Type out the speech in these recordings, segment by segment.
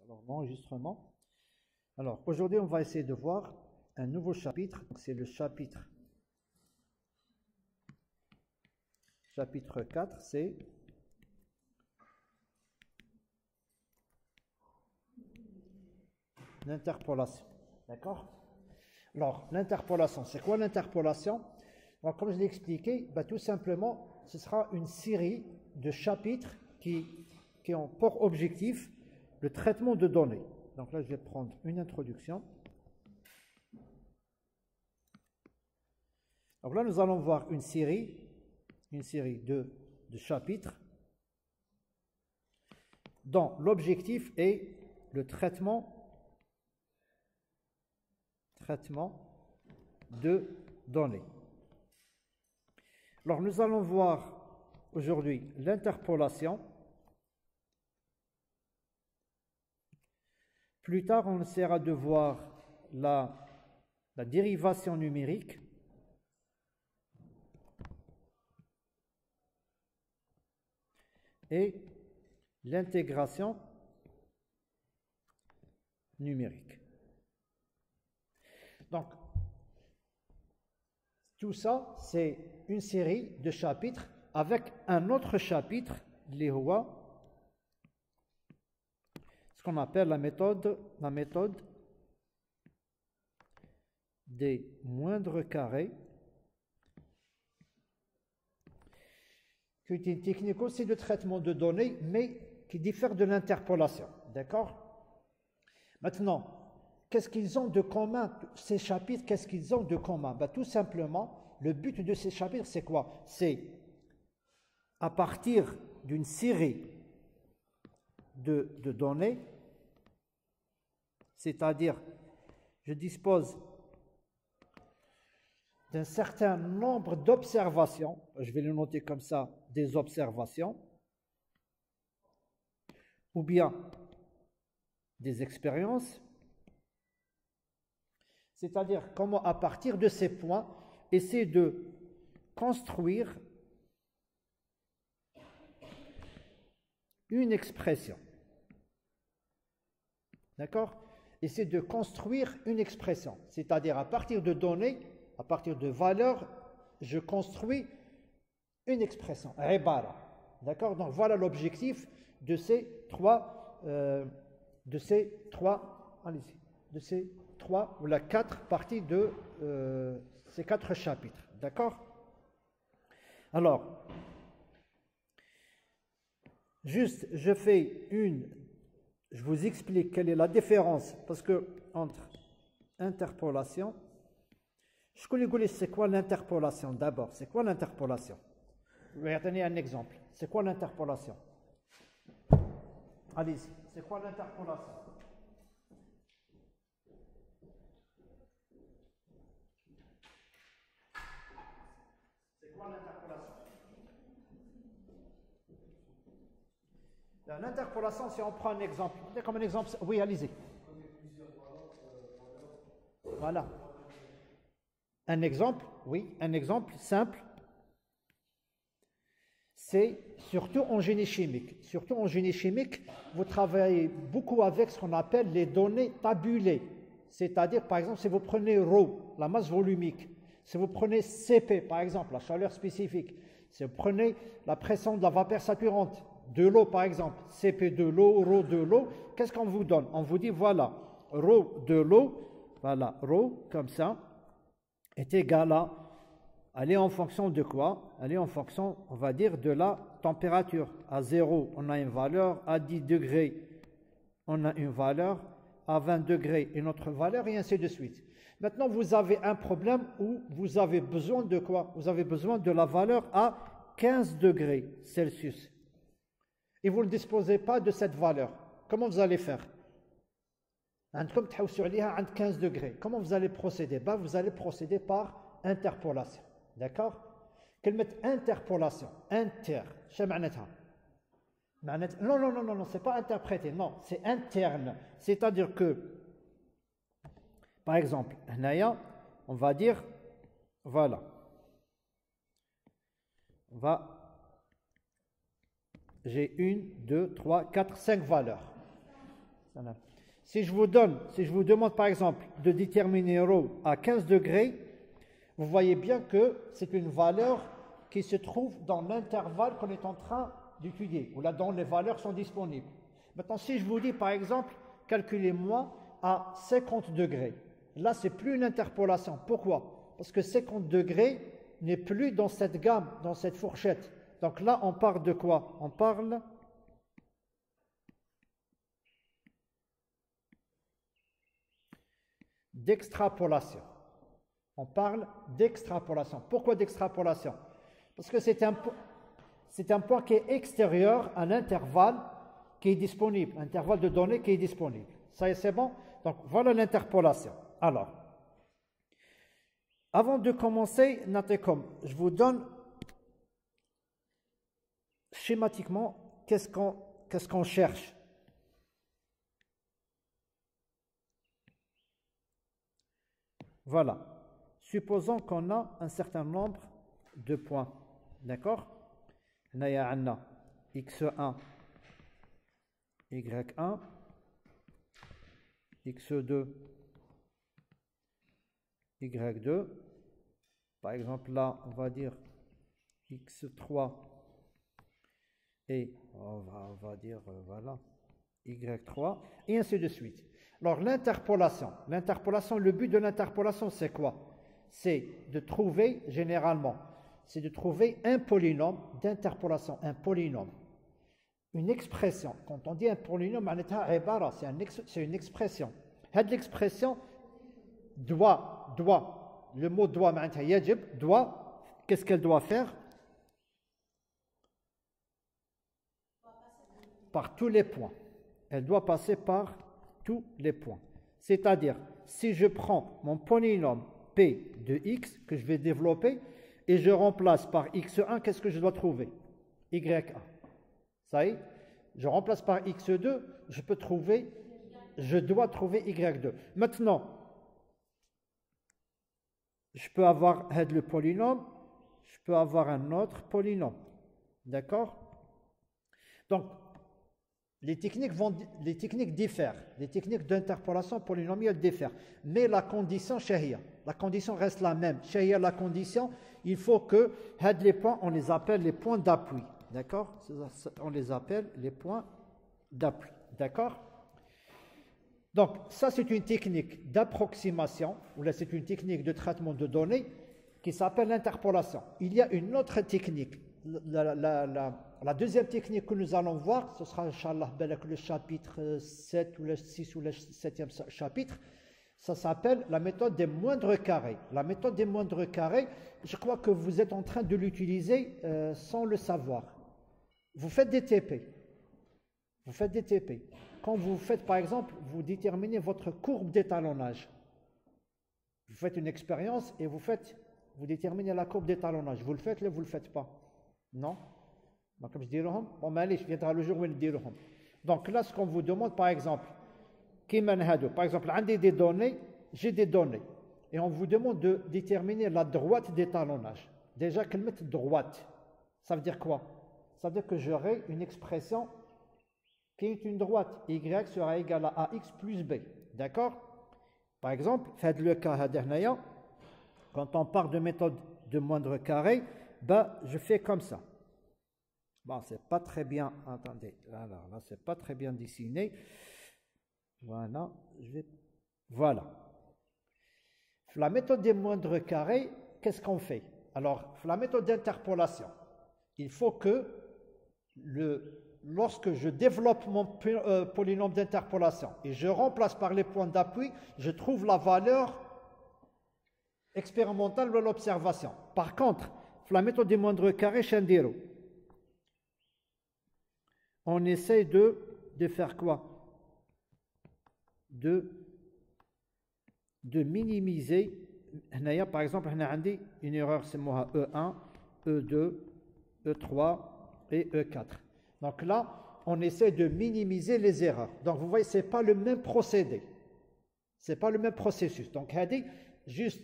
Alors, l'enregistrement. Alors, aujourd'hui, on va essayer de voir un nouveau chapitre. C'est le chapitre 4, c'est l'interpolation. D'accord? Alors, l'interpolation, c'est quoi l'interpolation? Alors, comme je l'ai expliqué, tout simplement, ce sera une série de chapitres qui ont pour objectif le traitement de données. Donc là, je vais prendre une introduction. Donc là, nous allons voir une série de chapitres dont l'objectif est le traitement de données. Alors, nous allons voir aujourd'hui l'interpolation. Plus tard, on essaiera de voir la dérivation numérique. Et l'intégration numérique. Donc, tout ça, c'est une série de chapitres avec un autre chapitre, ce qu'on appelle la méthode des moindres carrés, qui est une technique aussi de traitement de données, mais qui diffère de l'interpolation. D'accord? Maintenant, qu'est-ce qu'ils ont de commun, ces chapitres, qu'est-ce qu'ils ont de commun? Tout simplement, le but de ces chapitres, c'est quoi? C'est, à partir d'une série de données, c'est-à-dire, je dispose d'un certain nombre d'observations, je vais le noter comme ça, des observations, ou bien des expériences, c'est-à-dire comment à partir de ces points, essayer de construire une expression. D'accord? Essayer de construire une expression, c'est-à-dire à partir de données, à partir de valeurs, je construis une expression, ibara. D'accord? Donc voilà l'objectif de ces trois ou la 4 parties de ces 4 chapitres. D'accord? Alors, juste, je vous explique quelle est la différence, parce que entre interpolation, je connais c'est quoi l'interpolation d'abord. C'est quoi l'interpolation? Je vais donner un exemple. C'est quoi l'interpolation? Allez-y. C'est quoi l'interpolation? C'est quoi l'interpolation? L'interpolation, si on prend un exemple, comme un exemple, oui, allez-y. Voilà. Un exemple, oui, un exemple simple, c'est surtout en génie chimique. Surtout en génie chimique, vous travaillez beaucoup avec ce qu'on appelle les données tabulées. C'est-à-dire, par exemple, si vous prenez ρ, la masse volumique, si vous prenez Cp, par exemple, la chaleur spécifique, si vous prenez la pression de la vapeur saturante, de l'eau, par exemple, Cp de l'eau, ρ de l'eau, qu'est-ce qu'on vous donne? On vous dit, voilà, ρ de l'eau, voilà, ρ, comme ça, est égal à, elle est en fonction de quoi? Elle est en fonction, on va dire, de la température. À 0, on a une valeur, à 10 degrés, on a une valeur, à 20 degrés, une autre valeur, et ainsi de suite. Maintenant, vous avez un problème où vous avez besoin de quoi? Vous avez besoin de la valeur à 15 degrés Celsius. Et vous ne disposez pas de cette valeur. Comment vous allez faire? 15 degrés. Comment vous allez procéder? Vous allez procéder par interpolation. D'accord? Quelle met interpolation? Non, c'est pas interpréter, non, c'est interne. C'est-à-dire que, par exemple, on va dire, voilà, j'ai 1, 2, 3, 4, 5 valeurs. Si je vous demande par exemple de déterminer ρ à 15 degrés, vous voyez bien que c'est une valeur qui se trouve dans l'intervalle qu'on est en train d'étudier, ou là dont les valeurs sont disponibles. Maintenant, si je vous dis par exemple, calculez-moi à 50 degrés, là c'est plus une interpolation. Pourquoi? Parce que 50 degrés n'est plus dans cette gamme, dans cette fourchette. Donc là, on parle de quoi? On parle d'extrapolation. On parle d'extrapolation. Pourquoi d'extrapolation? Parce que c'est un point qui est extérieur à un intervalle qui est disponible, un intervalle de données qui est disponible. Ça y est, c'est bon? Donc voilà l'interpolation. Alors, avant de commencer, notez comme, je vous donne schématiquement qu'est-ce qu'on cherche. Voilà. Supposons qu'on a un certain nombre de points. D'accord? On a x1, y1, x2, y2. Par exemple, là, on va dire x3 et on va dire, voilà, y3, et ainsi de suite. Alors, l'interpolation, le but de l'interpolation, c'est quoi? C'est de trouver, généralement, c'est de trouver un polynôme d'interpolation, un polynôme. Une expression. Quand on dit un polynôme, c'est une expression. Cette expression doit, le mot doit, qu'est-ce qu'elle doit faire? Par tous les points. Elle doit passer par tous les points. C'est-à-dire, si je prends mon polynôme P de x, que je vais développer, et je remplace par x1, qu'est-ce que je dois trouver? Y1. Ça y est, je remplace par x2, je dois trouver y2. Maintenant, je peux avoir le polynôme, je peux avoir un autre polynôme. D'accord? Donc, les techniques diffèrent. Les techniques d'interpolation polynomiale diffèrent. Mais la condition, la condition reste la même. La condition, il faut que les points, on les appelle les points d'appui. D'accord? On les appelle les points d'appui. D'accord? Donc, ça, c'est une technique d'approximation, ou là, c'est une technique de traitement de données qui s'appelle l'interpolation. Il y a une autre technique. La deuxième technique que nous allons voir, ce sera, Inch'Allah, le chapitre 7 ou le 6 ou le 7e chapitre, ça s'appelle la méthode des moindres carrés. La méthode des moindres carrés, je crois que vous êtes en train de l'utiliser sans le savoir. Vous faites des TP. Quand vous faites, par exemple, vous déterminez votre courbe d'étalonnage. Vous faites une expérience et vous déterminez la courbe d'étalonnage. Vous le faites, là, vous ne le faites pas. Non? Donc, comme je dis, bon, mais je viendrai le jour où il dit. Donc là, ce qu'on vous demande, par exemple, par exemple, j'ai des données, et on vous demande de déterminer la droite d'étalonnage. Déjà, quelle mettre droite, ça veut dire quoi? Ça veut dire que j'aurai une expression qui est une droite. Y sera égal à AX plus B. D'accord? Par exemple, faites le cas, quand on parle de méthode de moindre carré, je fais comme ça. Bon, c'est pas très bien, attendez, alors là, c'est pas très bien dessiné. Voilà, voilà. La méthode des moindres carrés, qu'est-ce qu'on fait? Alors, la méthode d'interpolation, il faut que lorsque je développe mon polynôme d'interpolation et je remplace par les points d'appui, je trouve la valeur expérimentale de l'observation. Par contre, la méthode des moindres carrés, Chandiro, on essaie de faire quoi? De minimiser. Par exemple, on a une erreur, c'est moi E1, E2, E3 et E4. Donc là, on essaie de minimiser les erreurs. Donc vous voyez, ce n'est pas le même procédé. Ce n'est pas le même processus. Donc, juste,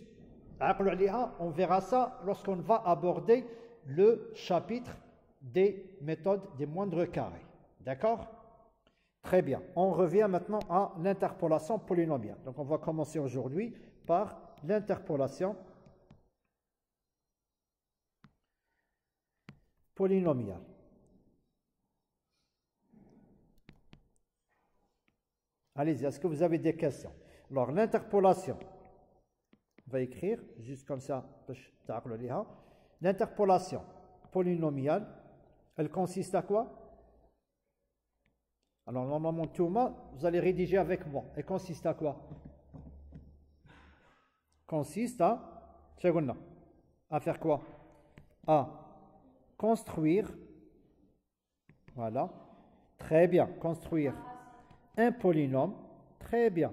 on verra ça lorsqu'on va aborder le chapitre des méthodes des moindres carrés. D'accord? Très bien. On revient maintenant à l'interpolation polynomiale. Donc, on va commencer aujourd'hui par l'interpolation polynomiale. Allez-y, est-ce que vous avez des questions? Alors, l'interpolation, on va écrire juste comme ça. L'interpolation polynomiale, elle consiste à quoi? Alors, normalement, Thomas, vous allez rédiger avec moi. Elle consiste à quoi? Consiste à faire quoi? À construire, voilà, très bien, construire un polynôme, très bien,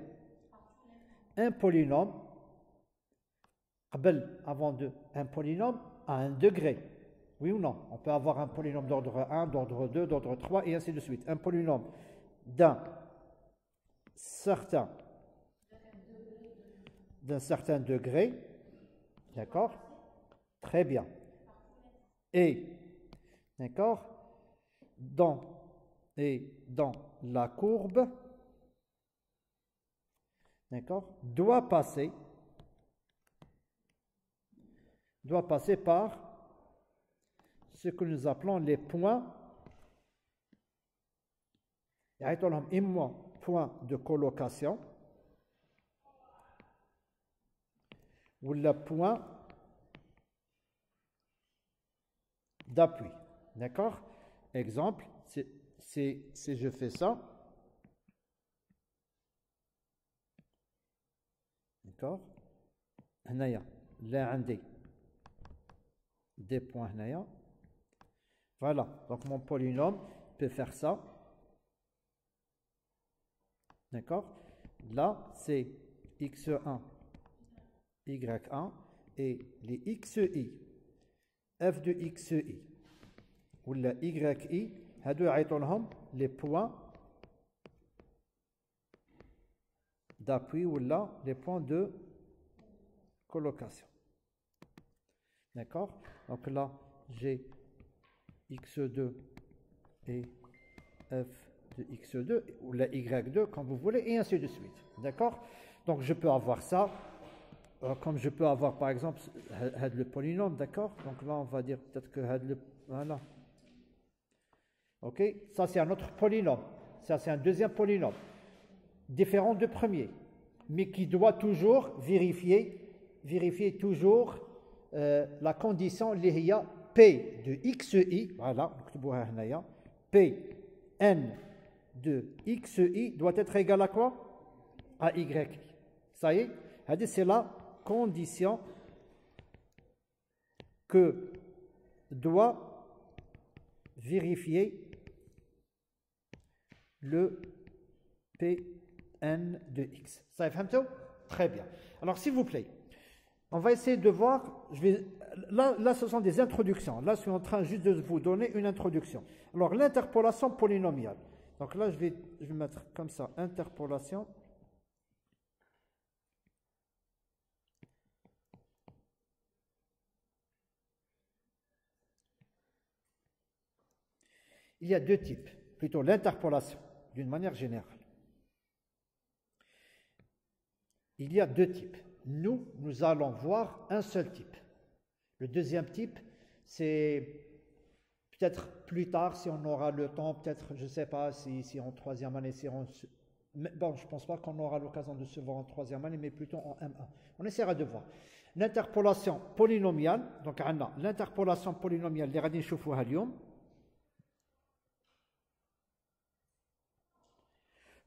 un polynôme, avant de, un polynôme à un degré, oui ou non? On peut avoir un polynôme d'ordre 1, d'ordre 2, d'ordre 3 et ainsi de suite. Un polynôme d'un certain degré, d'accord? Très bien. Et, d'accord? Dans la courbe, d'accord? Doit passer par ce que nous appelons les points. Point de colocation ou le point d'appui. D'accord? Exemple, si je fais ça, d'accord? Là, des points. Voilà, donc mon polynôme peut faire ça. D'accord? Là, c'est x1, y1 et les xi, f de xi ou la yi, les points d'appui ou là, les points de colocation. D'accord? Donc là, j'ai x2 et f de x2 ou la y2 comme vous voulez et ainsi de suite. D'accord? Donc je peux avoir ça comme je peux avoir par exemple le polynôme, d'accord? Donc là on va dire peut-être que voilà. OK? Ça c'est un autre polynôme. Ça c'est un deuxième polynôme différent du premier mais qui doit toujours vérifier toujours la condition liée à P de xi, voilà, P n de xi doit être égal à quoi? À y. Ça y est, c'est la condition que doit vérifier le Pn de x. Ça y est, très bien. Alors, s'il vous plaît, on va essayer de voir, là, ce sont des introductions. Là, je suis en train juste de vous donner une introduction. Alors, l'interpolation polynomiale. Donc là, je vais mettre comme ça, interpolation. Il y a deux types, plutôt l'interpolation, d'une manière générale. Il y a deux types. Nous allons voir un seul type. Le deuxième type, c'est peut-être plus tard, si on aura le temps, peut-être, je ne sais pas, si en troisième année, bon, je ne pense pas qu'on aura l'occasion de se voir en troisième année, mais plutôt en M1. On essaiera de voir. L'interpolation polynomiale, donc l'interpolation polynomiale, les radins chauffou halium.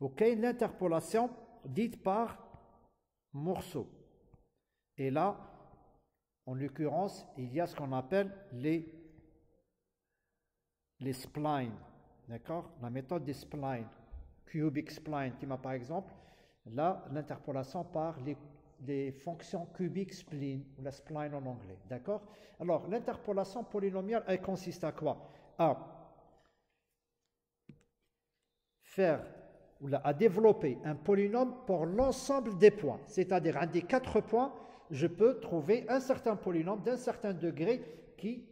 Ok, l'interpolation dite par morceau. Et là, en l'occurrence, il y a ce qu'on appelle les splines. D'accord? La méthode des splines. Cubic spline, qui m'a par exemple, là, l'interpolation par les fonctions cubic spline, ou la spline en anglais. D'accord? Alors, l'interpolation polynomiale, elle consiste à quoi? À développer un polynôme pour l'ensemble des points. C'est-à-dire, un des 4 points, je peux trouver un certain polynôme d'un certain degré qui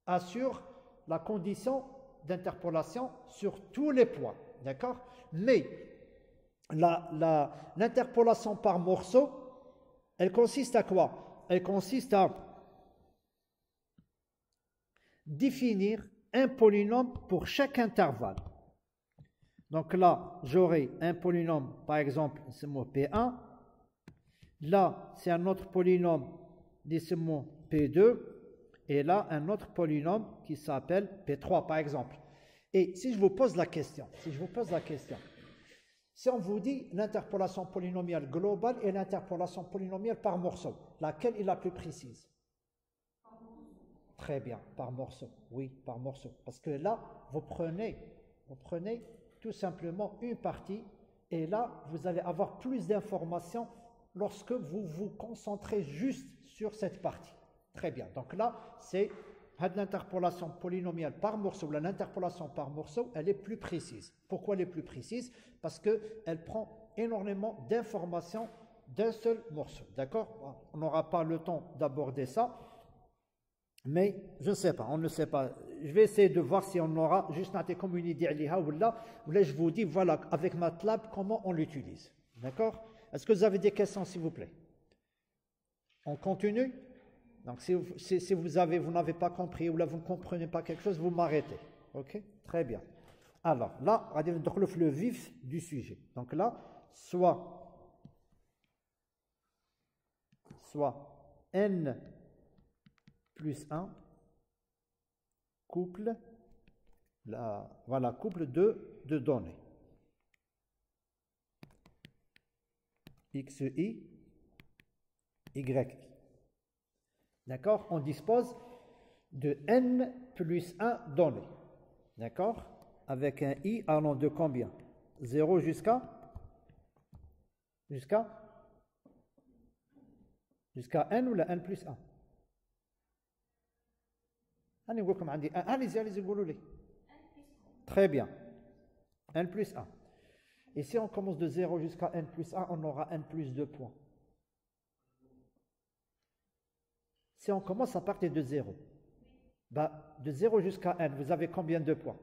assure la condition d'interpolation sur tous les points. D'accord? Mais l'interpolation par morceau, elle consiste à quoi? Elle consiste à définir un polynôme pour chaque intervalle. Donc là, j'aurai un polynôme, par exemple, c'est mon P1. Là, c'est un autre polynôme, c'est mon P2. Et là, un autre polynôme qui s'appelle P3, par exemple. Et si je vous pose la question, si on vous dit l'interpolation polynomiale globale et l'interpolation polynomiale par morceau, laquelle est la plus précise? Très bien, par morceau. Oui, par morceau. Parce que là, vous prenez tout simplement une partie et là, vous allez avoir plus d'informations lorsque vous vous concentrez juste sur cette partie. Très bien. Donc là, c'est l'interpolation polynomiale par morceau. L'interpolation par morceau, elle est plus précise. Pourquoi elle est plus précise? Parce qu'elle prend énormément d'informations d'un seul morceau. D'accord? On n'aura pas le temps d'aborder ça. Mais je ne sais pas, on ne sait pas. Je vais essayer de voir si on aura juste comme une idée ou là je vous dis voilà avec MATLAB comment on l'utilise. D'accord? Est-ce que vous avez des questions s'il vous plaît? On continue? Donc si vous n'avez pas compris ou là vous ne comprenez pas quelque chose, vous m'arrêtez. OK? Très bien. Alors là, on va donc le vif du sujet. Donc là, soit n plus 1 couple couple de données xi, yi. D'accord? On dispose de n plus 1 données. D'accord? Avec un i allant de combien? 0 jusqu'à n ou la n plus 1? Allez-y, قولوا لي. Très bien. N plus 1. Et si on commence de 0 jusqu'à n plus 1, on aura n plus 2 points. Si on commence à partir de 0, de 0 jusqu'à n, vous avez combien de points?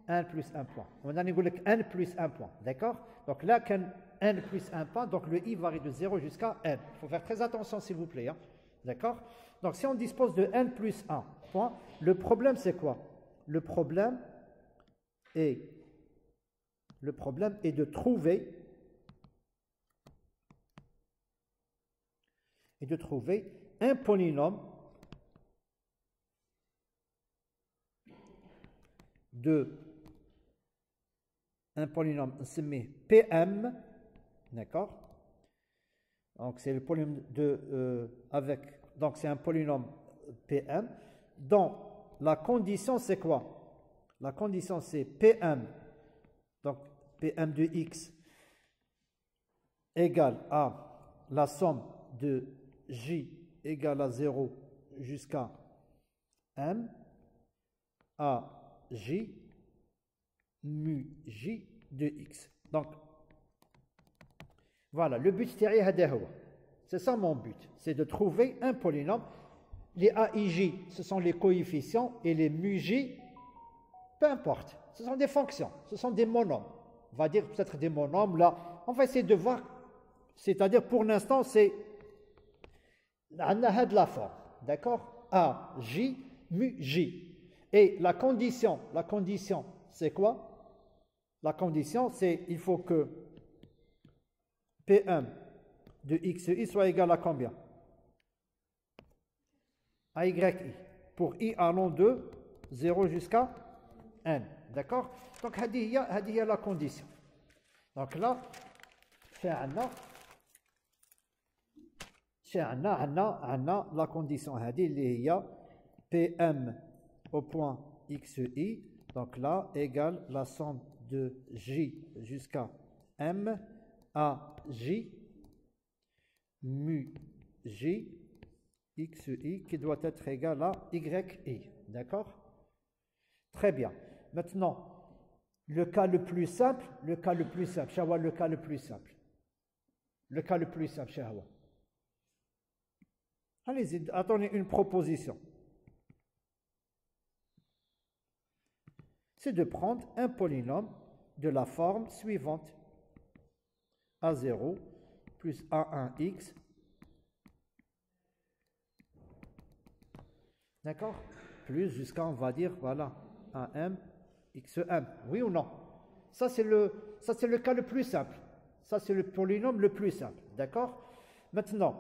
1 plus 1 point. On a n plus 1 point. D'accord? Donc là, n plus 1 point, donc le i varie de 0 jusqu'à n. Il faut faire très attention, s'il vous plaît. Hein? D'accord? Donc si on dispose de n plus 1 point, le problème c'est quoi? Le problème est de trouver un polynôme c'est PM, d'accord? Donc c'est le polynôme donc c'est un polynôme PM dont la condition c'est quoi? La condition c'est PM, donc PM de x égale à la somme de j égale à 0 jusqu'à m à j mu j de x. Donc voilà, le but c'est ça mon but, c'est de trouver un polynôme. Les a et j, ce sont les coefficients, et les mu j, peu importe, ce sont des fonctions, ce sont des monômes. On va dire peut-être des monômes, là, on va essayer de voir, c'est-à-dire pour l'instant, c'est de la forme, d'accord? A, j, mu, j. Et la condition, c'est quoi? La condition, c'est il faut que P1 de xi soit égal à combien? À yi. Pour i allant de 0 jusqu'à n. D'accord? Donc, هذه هي la condition. Donc là, عندنا la condition هذه اللي هي Pm au point xi. Donc là, égale la somme de j jusqu'à m à j mu j xi qui doit être égal à yi. D'accord? Très bien. Maintenant, le cas le plus simple, شهوة le cas le plus simple. شهوة. Allez-y, attendez une proposition. C'est de prendre un polynôme de la forme suivante. A0 plus A1x. D'accord? Plus jusqu'à, on va dire, voilà, AM, XM. Oui ou non? Ça, c'est le cas le plus simple. Ça, c'est le polynôme le plus simple. D'accord? Maintenant,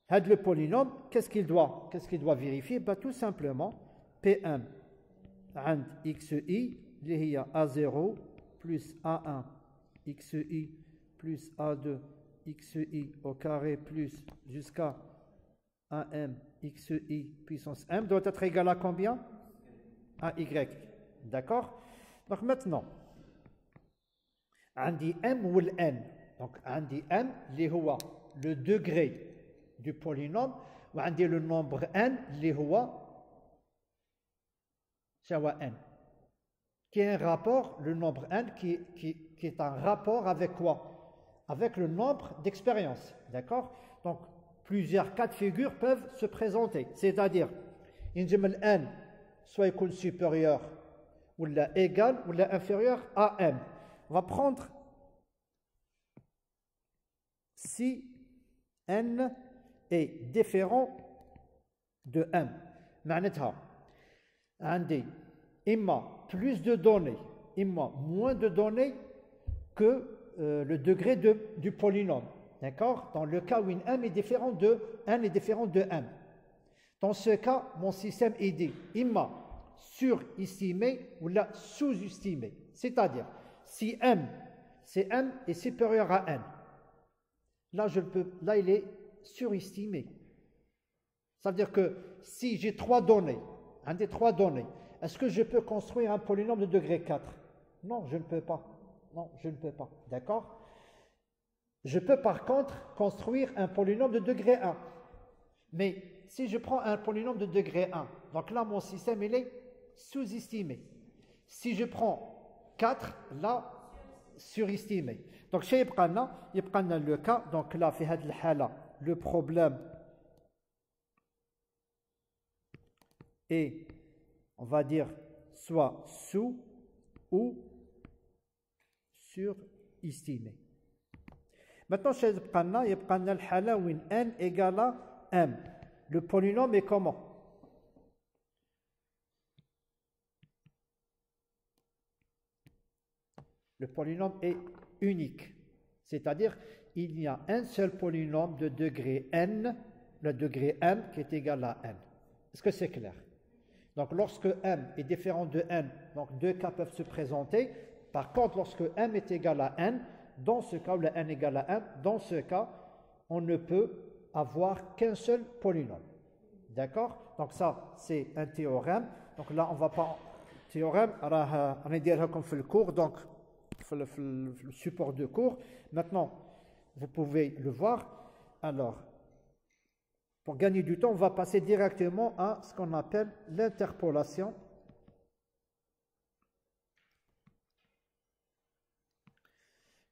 le polynôme, qu'est-ce qu'il doit vérifier? Ben, tout simplement, PM عند XI, اللي هي A0 plus A1 XI plus A2 XI au carré plus jusqu'à AM XI puissance M doit être égal à combien? À Y. D'accord? Donc maintenant, عندي M ou N. Donc عندي M اللي هو le degré du polynôme وعندي le nombre N اللي هو N, qui est un rapport, le nombre n, qui est un rapport avec quoi? Avec le nombre d'expériences, d'accord? Donc, plusieurs cas de figure peuvent se présenter, c'est-à-dire, n soit égal supérieur, ou égal, ou inférieur à m. On va prendre si n est différent de m. معناتها عندي إما plus de données, إما moins de données que le degré du polynôme. D'accord? Dans le cas où une m est différent de n est différent de m. Dans ce cas, mon système est dit إما surestimé ou la sous-estimé. C'est-à-dire, si m est supérieur à n, là il est surestimé. Ça veut dire que si j'ai trois données, un des trois données, est-ce que je peux construire un polynôme de degré 4? Non, je ne peux pas. Non, je ne peux pas. D'accord? Je peux par contre construire un polynôme de degré 1. Mais si je prends un polynôme de degré 1, donc là mon système il est sous-estimé. Si je prends 4, là surestimé. Donc chez Ibrana, le cas, donc là, le problème est, on va dire, soit sous ou surestimé. Maintenant, chez Ibrana, il y a le hala où n égale à m. Le polynôme est comment? Le polynôme est unique. C'est-à-dire, il y a un seul polynôme de degré n, le degré m, qui est égal à n. Est-ce que c'est clair? Donc, lorsque m est différent de n, donc deux cas peuvent se présenter. Par contre, lorsque m est égal à n, dans ce cas où le n est égal à 1, dans ce cas, on ne peut avoir qu'un seul polynôme. D'accord? Donc ça, c'est un théorème. Donc là, on va pas... Théorème, on va dire comme fait le cours, donc le support de cours. Maintenant, vous pouvez le voir. Alors, pour gagner du temps, on va passer directement à ce qu'on appelle l'interpolation.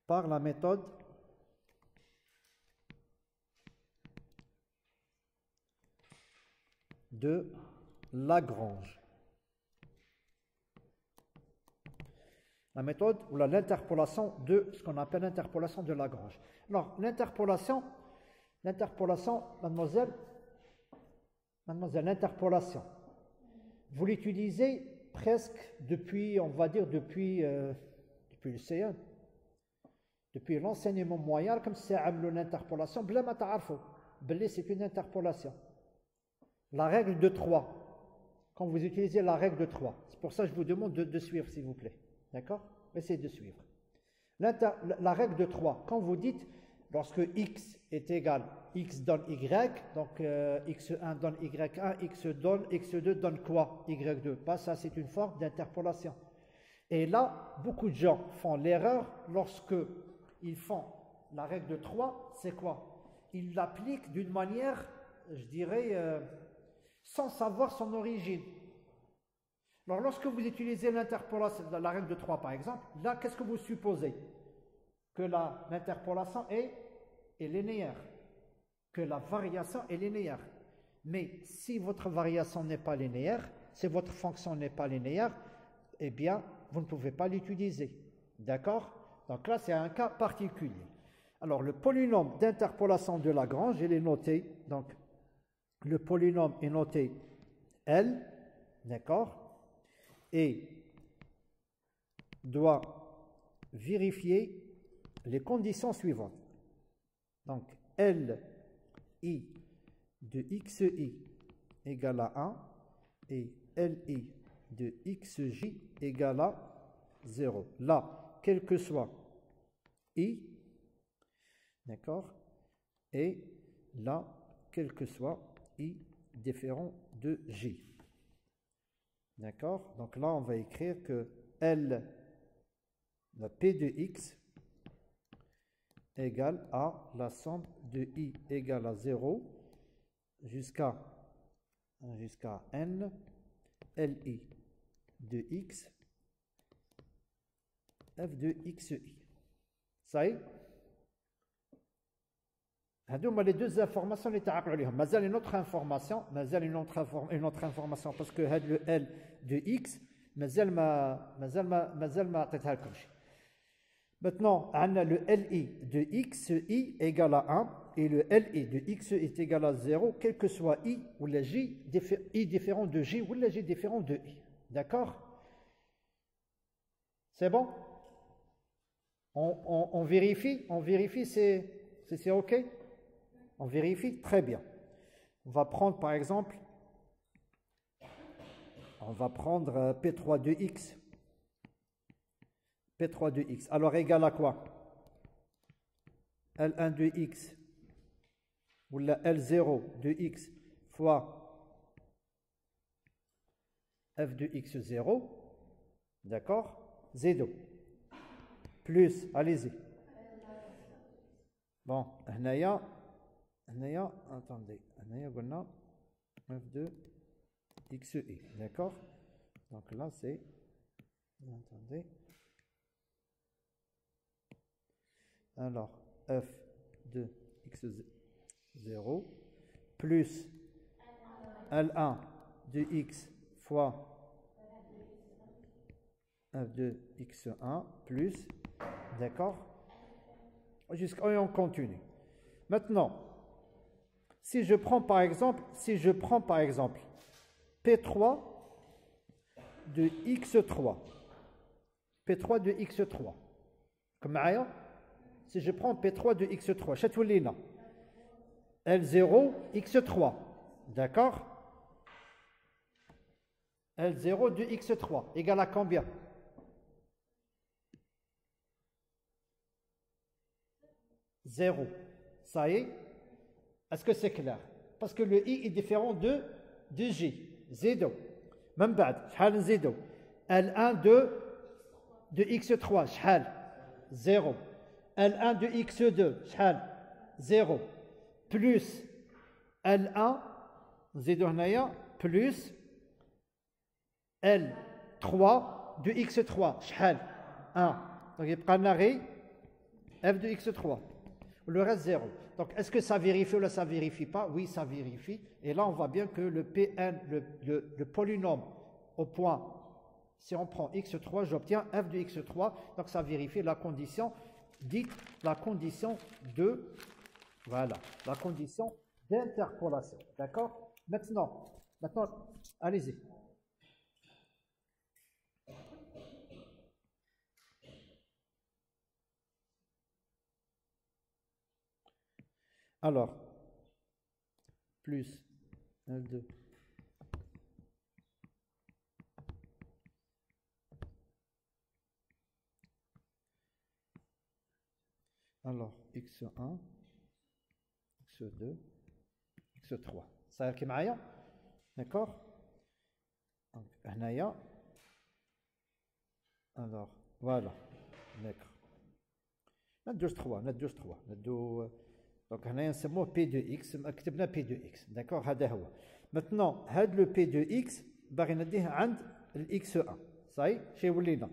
Par la méthode de Lagrange. La méthode ou l'interpolation de ce qu'on appelle l'interpolation de Lagrange. Alors, l'interpolation, mademoiselle, l'interpolation, vous l'utilisez presque depuis, on va dire, depuis le C1, depuis l'enseignement moyen, comme c'est l'interpolation, c'est une interpolation. La règle de 3, quand vous utilisez la règle de 3, c'est pour ça que je vous demande de suivre, s'il vous plaît. D'accord? Essayez de suivre. La règle de 3, quand vous dites, lorsque x est égal, x donne y, donc x1 donne y1, x2 donne quoi? y2. Bah, ça, c'est une forme d'interpolation. Et là, beaucoup de gens font l'erreur lorsque ils font la règle de 3, c'est quoi? Ils l'appliquent d'une manière, je dirais, sans savoir son origine. Alors, lorsque vous utilisez l'interpolation, la règle de 3 par exemple, là, qu'est-ce que vous supposez? Que l'interpolation est linéaire, que la variation est linéaire. Mais si votre variation n'est pas linéaire, si votre fonction n'est pas linéaire, eh bien, vous ne pouvez pas l'utiliser. D'accord? Donc là, c'est un cas particulier. Alors, le polynôme d'interpolation de Lagrange, il est noté. Donc, le polynôme est noté L, d'accord? Et doit vérifier les conditions suivantes. Donc, LI de XI égale à 1 et LI de XJ égale à 0. Là, quel que soit I, d'accord, et là, quel que soit I différent de J. D'accord? Donc là, on va écrire que L, la P de X, égale à la somme de I égale à 0 jusqu'à N, LI de X, F de XI. Ça y est? هذوما les deux informations اللي تعقلوا عليهم. مازال une autre information, une autre information parce que هذا le L de X مازال ما عطيتها لكمش. Maintenant, on a le LI de XI égale à 1 et le LI de XI est égal à 0, quel que soit I ou la J, I différent de J ou la J différent de I. D'accord? C'est bon? On vérifie, c'est OK? On vérifie? Très bien. On va prendre par exemple, P3 de X. P3 de X. Alors, égal à quoi? L1 de X ou la L0 de X fois F de X0, d'accord? Z2. Plus, allez-y. Bon, attendez, on a F de XI, d'accord? Donc là, c'est, attendez. Alors, F de X0 plus L1 de X fois F de X1 plus, d'accord? Et on continue. Maintenant, si je prends par exemple P3 de X3, P3 de X3, comme si je prends P3 de X3, Chatoulina, L0, X3, d'accord? L0 de X3 égale à combien? 0. Ça y est? Est-ce que c'est clair? Parce que le I est différent de J. Z2. Même bad, شحال Z2. L1 de X3, شحال? 0. L1 de X2, شحال? 0. Plus L1, Z2 هنايا, plus L3 de X3, شحال? 1. Donc يبقى لنا غير F de X3. Le reste 0. Donc, est-ce que ça vérifie ou ça ne vérifie pas? Oui, ça vérifie. Et là, on voit bien que le Pn, le polynôme au point, si on prend x3, j'obtiens f de x3. Donc, ça vérifie la condition, dite la condition de, voilà, la condition d'interpolation. D'accord? Maintenant, allez-y. Alors, plus L2. Alors, x1, x2, x3. Ça a l'air معايا? D'accord? Donc, هنايا. Alors, voilà. D'accord. ندوز 3. Donc, هنايا نسموه P de X. كتبنا P de X. D'accord? هذا هو. Maintenant, هذا le P de X باغي نديه عند ال X1. صاي؟ شي ولينا.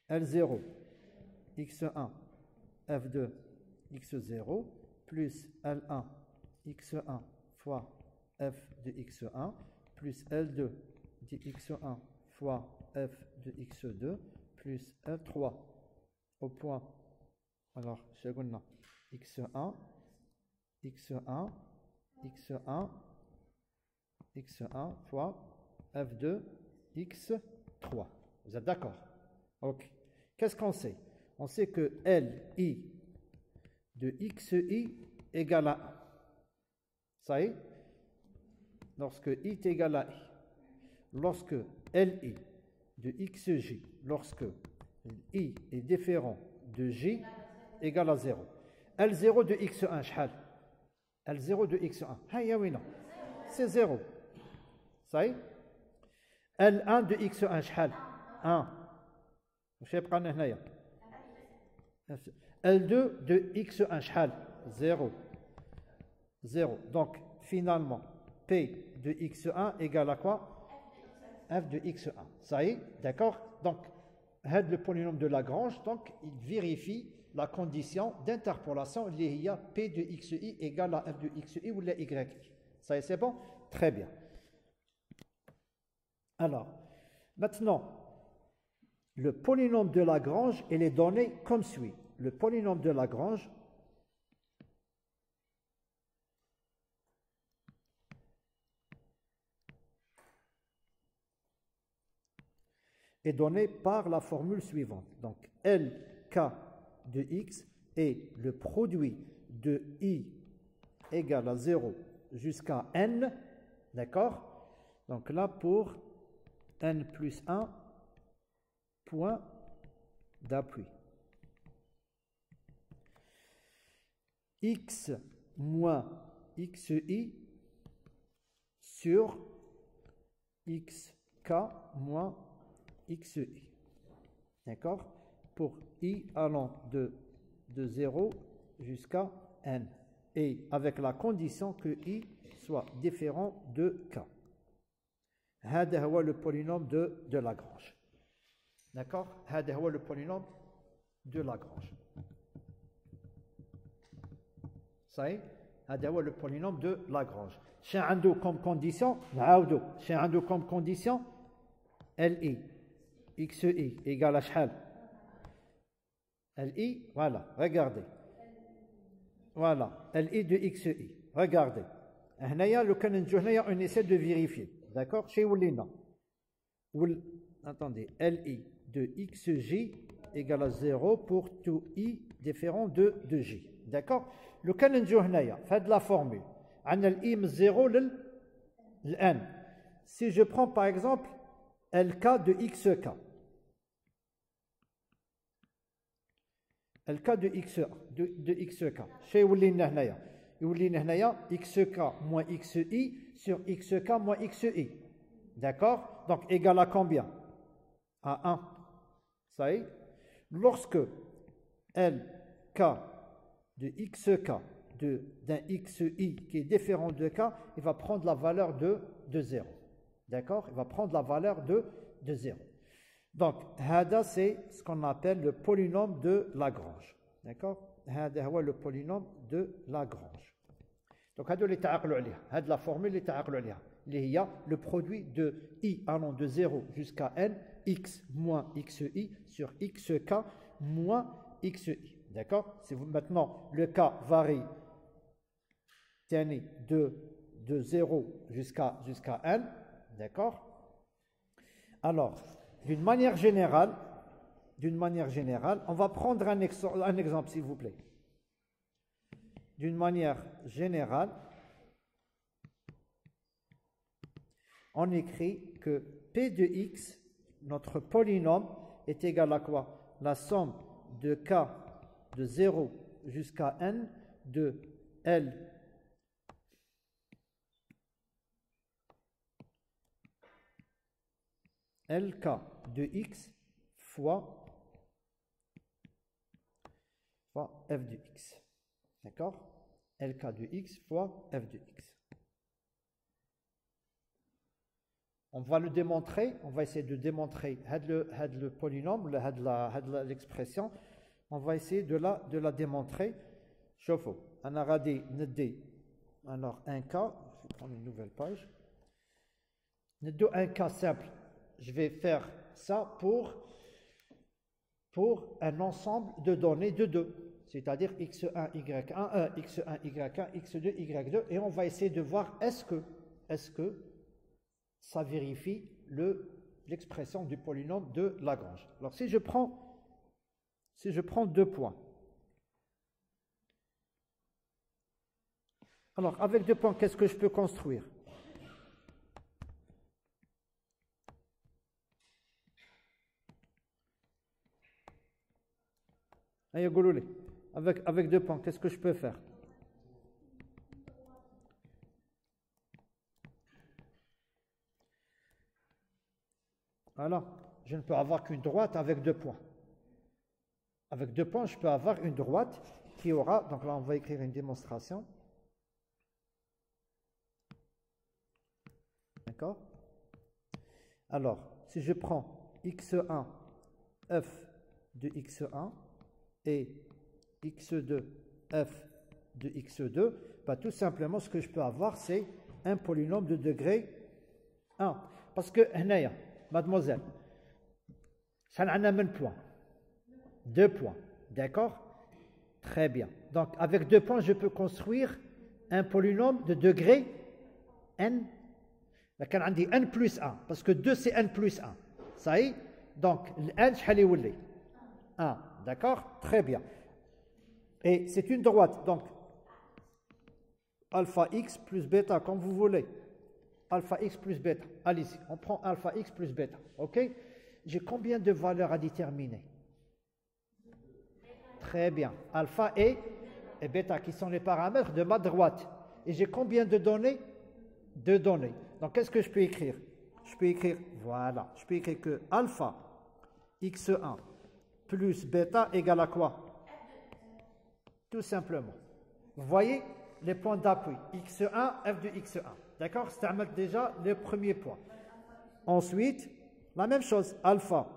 L0, X1, F2, X0, plus L1, X1 fois F de X1, plus L2 de X1 fois F de X2, plus L3 au point, alors, seconde, x1, x1, x1, x1 fois f2, x3. Vous êtes d'accord? Ok. Qu'est-ce qu'on sait? On sait que Li de xi égale à 1. Ça y est? Lorsque i est égal à i, lorsque Li de xj, lorsque i est différent de j égale à 0. L0 de x1, شحال? L0 de x1, هيا وين؟ C'est 0. Ça y est? L1 de x1 شحال؟ 1. واش يبقى لنا هنايا؟ L2 de x1 شحال؟ 0. 0. Donc finalement P de x1 égale à quoi? F de x1. Ça y est? D'accord? Donc le polynôme de Lagrange, donc il vérifie la condition d'interpolation, il y a P de xi égale à F de xi ou la y. Ça y est, c'est bon? Très bien. Alors, maintenant, le polynôme de Lagrange, il est donné comme suit. Le polynôme de Lagrange est donné par la formule suivante. Donc, Lk de x est le produit de i égale à 0 jusqu'à n, d'accord? Donc là, pour n plus 1, point d'appui. X moins xi sur xk moins xi. D'accord? Pour i allant de 0 jusqu'à n. Et avec la condition que i soit différent de k. هذا هو le polynôme de Lagrange. D'accord? هذا هو le polynôme de Lagrange. Ça y est? هذا هو le polynôme de Lagrange. شنو عنده comme condition؟ نعاودو. شنو عنده comme condition؟ Li xi égale à شحال؟ Li, voilà, regardez. Voilà, Li de xi. Regardez. هنايا لو كان نجو هنايا on essaie de vérifier. D'accord? شي ولينا. Attendez, Li de xj égale à 0 pour tout i différent de j. D'accord? لو كان نجو هنايا في هذه la formule عندنا الاي من 0 للn. Si je prends par exemple Lk de xk. Lk de xk. شي يولي لنا هنايا؟ يولي لنا هنايا xk moins xi sur xk moins xi. D'accord? Donc égal à combien? À 1. Ça y est? Lorsque Lk de xk d'un xi qui est différent de k, il va prendre la valeur de 0. D'accord? Il va prendre la valeur de 0. Donc, هذا c'est ce qu'on appelle le polynôme de Lagrange. D'accord? هذا هو le polynôme de Lagrange. Donc, هذا اللي تعقلوا عليها. هذه la formule اللي تعقلوا عليها. اللي هي le produit de i allant de 0 jusqu'à n, x moins xi sur xk moins xi. D'accord? Si vous maintenant le k varie de 0 jusqu'à n, d'accord? Alors, d'une manière générale, on va prendre un exemple, s'il vous plaît. D'une manière générale, on écrit que P de x, notre polynôme, est égal à quoi? La somme de k de 0 jusqu'à n de L Lk de x fois f de x. D'accord? Lk de x fois f de x. On va le démontrer, on va essayer de démontrer le polynôme, l'expression, on va essayer de la démontrer. Chauffe-eau. On a radé, alors un cas, je vais prendre une nouvelle page. Un cas simple. Je vais faire ça pour pour un ensemble de données de 2, c'est-à-dire x1, y1, x1, y1, x2, y2, et on va essayer de voir est-ce que ça vérifie l'expression du polynôme de Lagrange. Alors si je prends 2 points, alors avec 2 points, qu'est-ce que je peux construire? Avec 2 points, qu'est-ce que je peux faire? Voilà, je ne peux avoir qu'une droite avec 2 points. Avec 2 points, je peux avoir une droite qui aura, donc là on va écrire une démonstration. D'accord? Alors, si je prends x1, f de x1 et x2, f de x2, bah, tout simplement ce que je peux avoir, c'est un polynôme de degré 1. Parce que, mademoiselle, ça n'a un point. 2 points. D'accord? Très bien. Donc, avec 2 points, je peux construire un polynôme de degré n. Là, quand on dit n plus 1, parce que 2, c'est n plus 1. Ça y est? Donc, n, je 1. D'accord? Très bien. Et c'est une droite. Donc, alpha x plus bêta, comme vous voulez. Alpha x plus bêta. Allez-y, on prend alpha x plus bêta. OK? J'ai combien de valeurs à déterminer? Très bien. Alpha et bêta, qui sont les paramètres de ma droite. Et j'ai combien de données? 2 données. Donc, qu'est-ce que je peux écrire? Je peux écrire, voilà, je peux écrire que alpha x1 plus bêta égale à quoi? Tout simplement. Vous voyez les points d'appui. x1, f de x1. D'accord? C'est déjà le premier point. Ensuite, la même chose. Alpha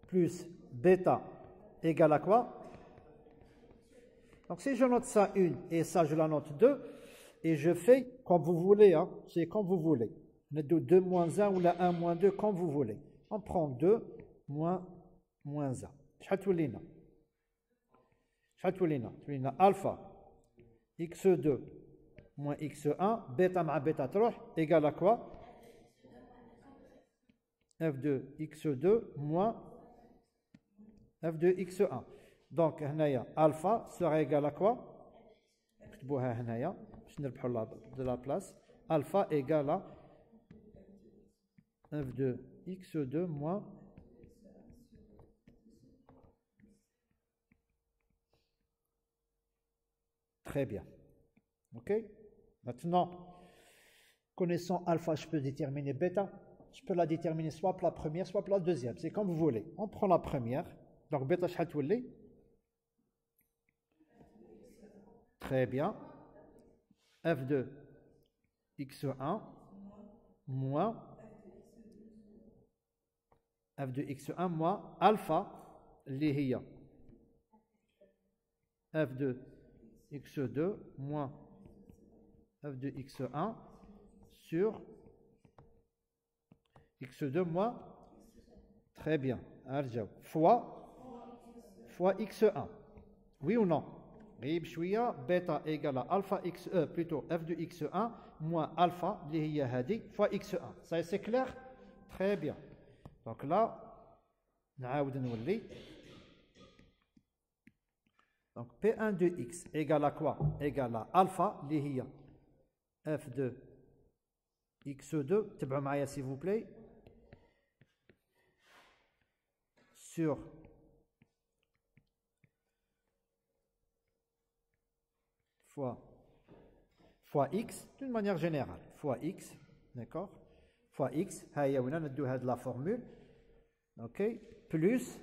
plus bêta égale à quoi? Donc, si je note ça 1 et ça, je la note 2, et je fais comme vous voulez, hein, c'est comme vous voulez. Le 2 moins 1 ou la 1 moins 2, comme vous voulez. On prend 2 moins 1. شحال تولينا alpha x2 moins x1 bêta مع bêta تروح égale à quoi? f de x2 moins f de x1. Donc هنايا alpha sera égal à quoi? نكتبوها هنايا باش نربحوا de la place. Alpha égale à f de x2 moins très bien. OK? Maintenant, connaissant alpha, je peux déterminer bêta. Je peux la déterminer soit pour la première, soit pour la deuxième. C'est comme vous voulez. On prend la première. Donc, bêta, شحال تولي? Très bien. F de x1 moins f de x1 moins alpha اللي هي f de x2 moins f de x1 sur x2 moins, très bien, fois x1. Oui ou non? Bêta égale à alpha x, plutôt f de x1 moins alpha, fois x1. Ça c'est clair? Très bien. Donc là, donc P1 de x égale à quoi? Égale à alpha, f de x2, تبعوا معايا s'il vous plaît, sur fois x, d'une manière générale, fois x, d'accord? Fois x, هيا وين ندو هاد la formule, ok, plus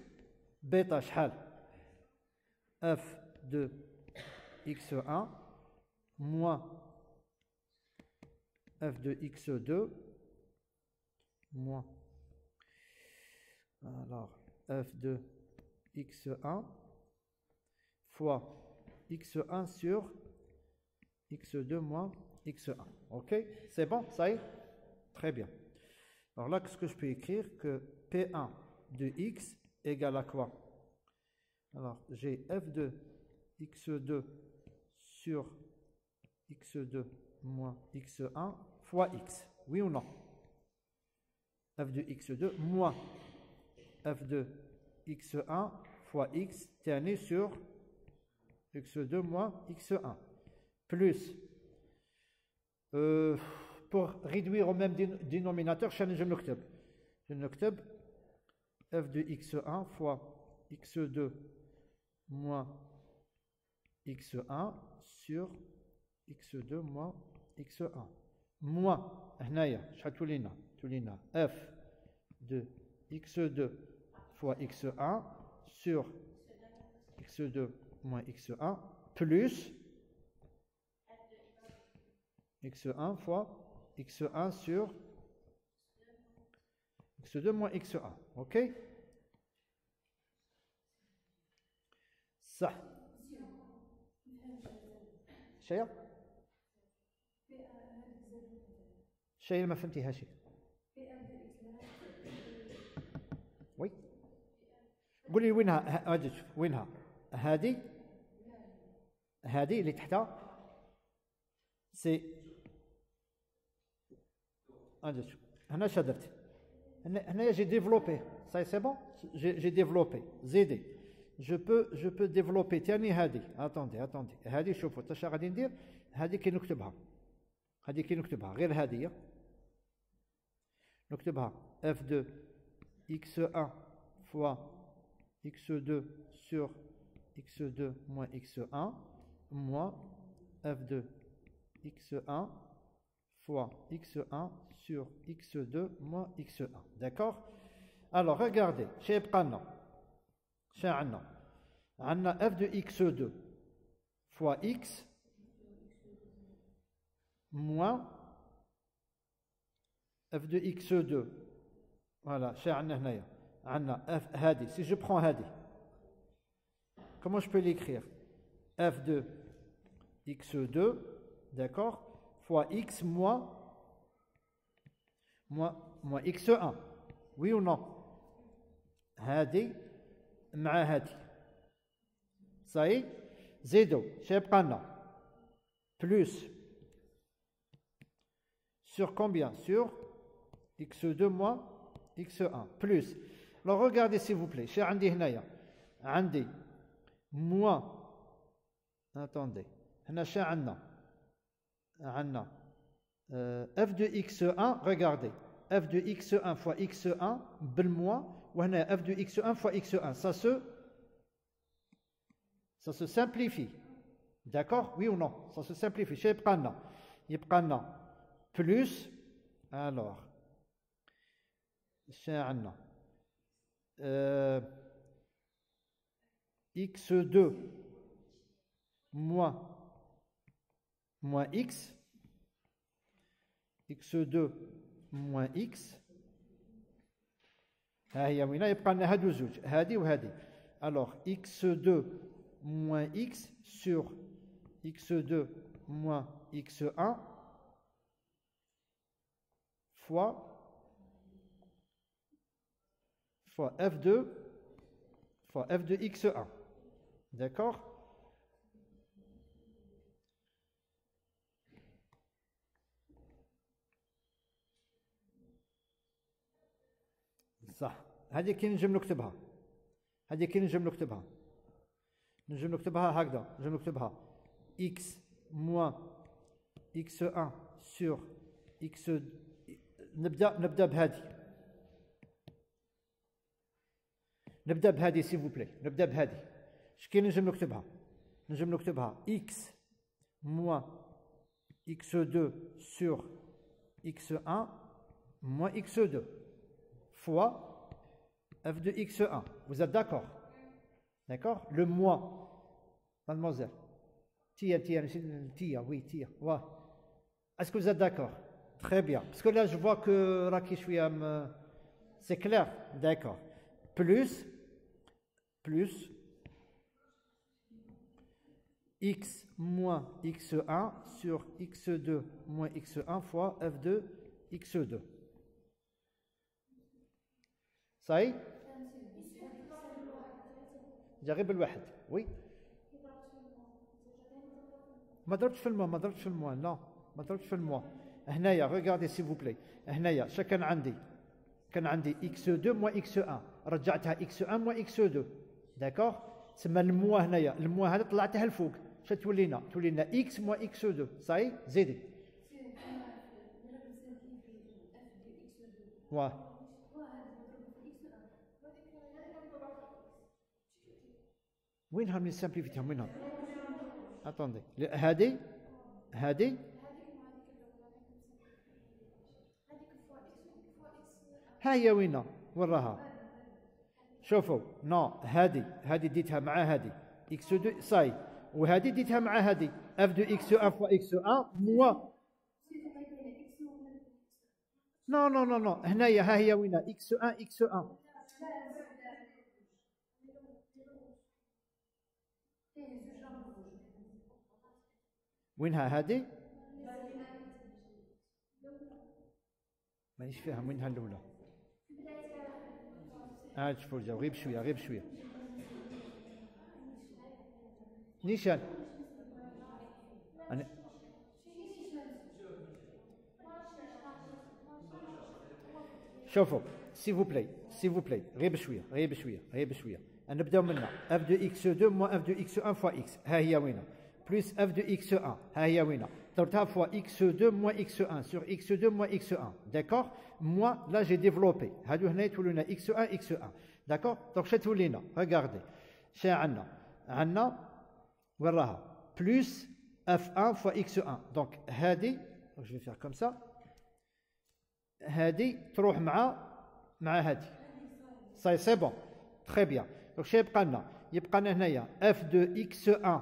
bêta شحال f de x1 moins f de x2 moins, alors f de x1 fois x1 sur x2 moins x1. Ok? C'est bon? Ça y est? Très bien. Alors là, qu'est-ce que je peux écrire? Que P1 de x égale à quoi? Alors, j'ai f de x2 sur x2 moins x1 fois x. Oui ou non? F de x2 moins f de x1 fois x terminé sur x2 moins x1 plus pour réduire au même dénominateur je vais نكتب f de x1 fois x2 moins x1 sur x2 moins x1 moins هنايا شحال تولينا f de x2 fois x1 sur x2 moins x1 plus x1 fois x1 sur x2 moins x1. OK? صح. شيء ما فهمتيهاش. وي قولي وينها هذه اللي تحتها سي هنا شدرت هنا j'ai développé ça c'est bon j'ai développé زيدي je peux développer تاني هذه attendez هذه شوفوا اش غادي ندير هذه كي نكتبها غير هذه نكتبها f de x1 fois x2 sur x2 moins x1 moins f de x1 fois x1 sur x2 moins x1. D'accord? Alors, regardez. On a f de x2 fois x moins f de x2. Voilà. On a f هذه. Si je prends هذه, comment je peux l'écrire? F de x2, d'accord, fois x moins x1. Oui ou non? هذه مع هذه. Ça y est? زيدو. شيبقى لنا plus sur combien? Sur x2 moins x1 plus. Alors regardez s'il vous plaît. شي عندي هنايا عندي moins attendez هنا شي عندنا f de x1 regardez f de x1 fois x1 بالmois وهنا f de x1 fois x1 ça se simplifie. D'accord? Oui ou non? Ça se simplifie. شي يبقى لنا plus alors شي عندنا x2 moins x x2 moins x ها هي وين يبقى لنا هادو زوج هذه وهذه alors x2 moins x sur x2 moins x1 fois f de x1. D'accord? صح. هذه كي نجم نكتبها نجم نكتبها هكذا نجم نكتبها x moins x1 sur x نبدأ بهذه s'il vous plaît. نبدأ بهذه. شكي نجم نكتبها x moins x2 sur x1 moins x2 fois f de x1. Vous êtes d'accord? D'accord? Le moins, mademoiselle. Tia, oui, tia. Ouais. Est-ce que vous êtes d'accord? Très bien. Parce que là, je vois que Rakishwiyam, c'est clair? D'accord. Plus x moins x1 sur x2 moins x1 fois f de x2. Ça y est? جا غير بالواحد وي ما ضربتش في الماء ما ضربتش في الماء لا ما ضربتش في الماء هنايا ريغاردي سي فو بلاي هنايا شا كان عندي x2 moins x1 رجعتها x1 moins x2 داكوغ تسمى الموا هنايا الموا هذا طلعتها الفوق شا تولي لنا x moins x2 صاي زيدي واه وينها من السامبليفيتي وينها اتوندي هذه ها هي وين وراها شوفوا نو هذه ديتها مع هذه اكس 2 صاي وهذه ديتها مع هذه اف دو اكس 1 فوا اكس 1 موا نو هنايا ها هي وين اكس 1 اكس 1 وينها هذه مانيش فاهم وينها الاولى شوفوا الجو غير بشويه نيشان أنا شوفوا سي فو بلاي غير بشويه نبداو منها اف دو اكس 2 مو اف دو اكس 1 فوا اكس ها هي وين بلس اف دو اكس 1 ها هي وين ضربتها فوا اكس 2 مو اكس 1 sur اكس 2 مو اكس 1 داكوغ moi là j'ai développé هادو هنا يتولوا لنا x1 x1 داكوغ دونك شا تولي لنا ريغاردي شا عندنا وين راها بلس f1 فوا x1 دونك هادي جو في فير كوم سا هادي تروح مع هادي صاي سي بون تري بيان دونك شا يبقى لنا هنايا f2 x1 ها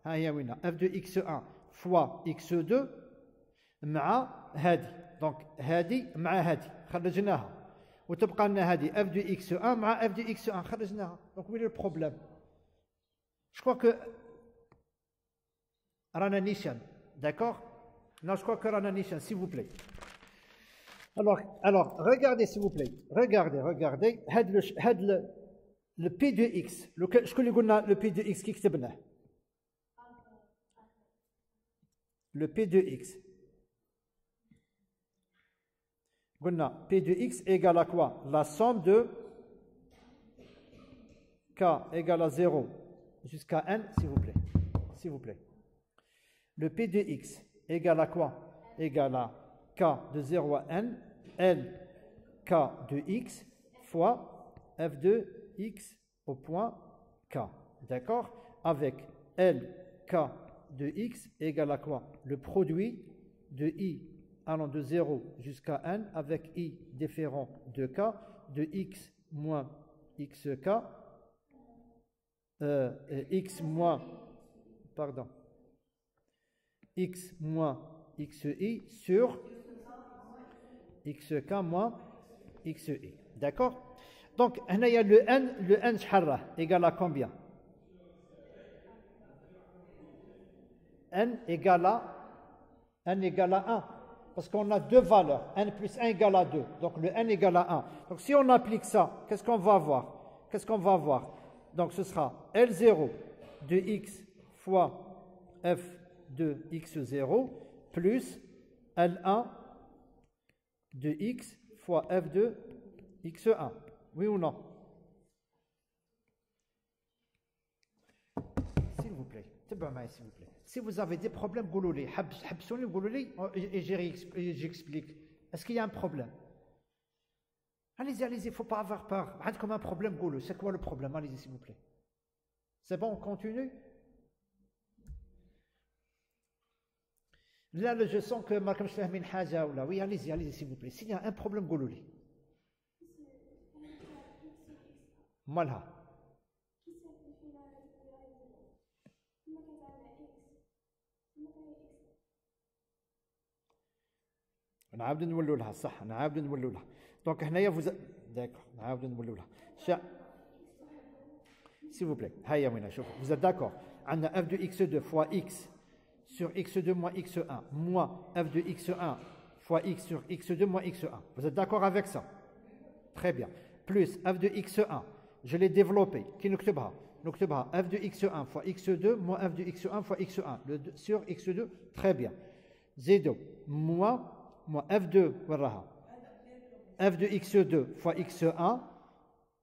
هي وين f2 x1 فوا x2 مع هادي دونك هادي مع هادي خرجناها وتبقى لنا هادي اف دو اكس 1 مع اف دو اكس 1 خرجناها دونك وين البروبليم جو كوا كو رانا نيشان داكوغ نو جو كوا كو رانا نيشان سي فو بلاي alors regardez s'il vous plaît regardez هاد le p de x شكون اللي قلنا le p de x كي كتبناه le p de x قلنا P de x égale à quoi? La somme de k égale à 0 jusqu'à n, s'il vous plaît. Le P de x égale à quoi? Égale à k de 0 à n, L k de x fois f de x au point k. D'accord? Avec L k de x égale à quoi? Le produit de i allant de 0 jusqu'à n avec i différent de k de x moins xk x moins xi sur xk moins xi. D'accord? Donc, il y a le n égale à combien? n égale à 1. Parce qu'on a deux valeurs, n plus 1 égale à 2. Donc le n égale à 1. Donc si on applique ça, qu'est-ce qu'on va avoir? Donc ce sera L0 de x fois f de x0 plus L1 de x fois f de x1. Oui ou non? S'il vous plaît. S'il vous plaît. Si vous avez des problèmes, et j'explique. Est-ce qu'il y a un problème? Allez-y, il ne faut pas avoir peur. Comme un problème, c'est quoi le problème? Allez-y, s'il vous plaît. C'est bon, on continue? Là, je sens que Malcolm Shahmin Haja ou là. Oui, allez-y, s'il vous plaît. S'il y a un problème, Goulouli. Malha. نعاود نولوا لها صح نعاود نولوا لها دونك هنايا داكور نعاود نولوا لها s'il vous plaît هيا وين شوف vous êtes d'accord عندنا f de x2 fois x sur x2 moins x1 moins f de x1 fois x sur x2 moins x1 vous êtes d'accord avec ça très bien plus f de x1 je l'ai développé كي نكتبها نكتبها f de x1 fois x2 moins f de x1 fois x1 sur x2 très bien زيدوا moins f2 وراها f de x2 fois x1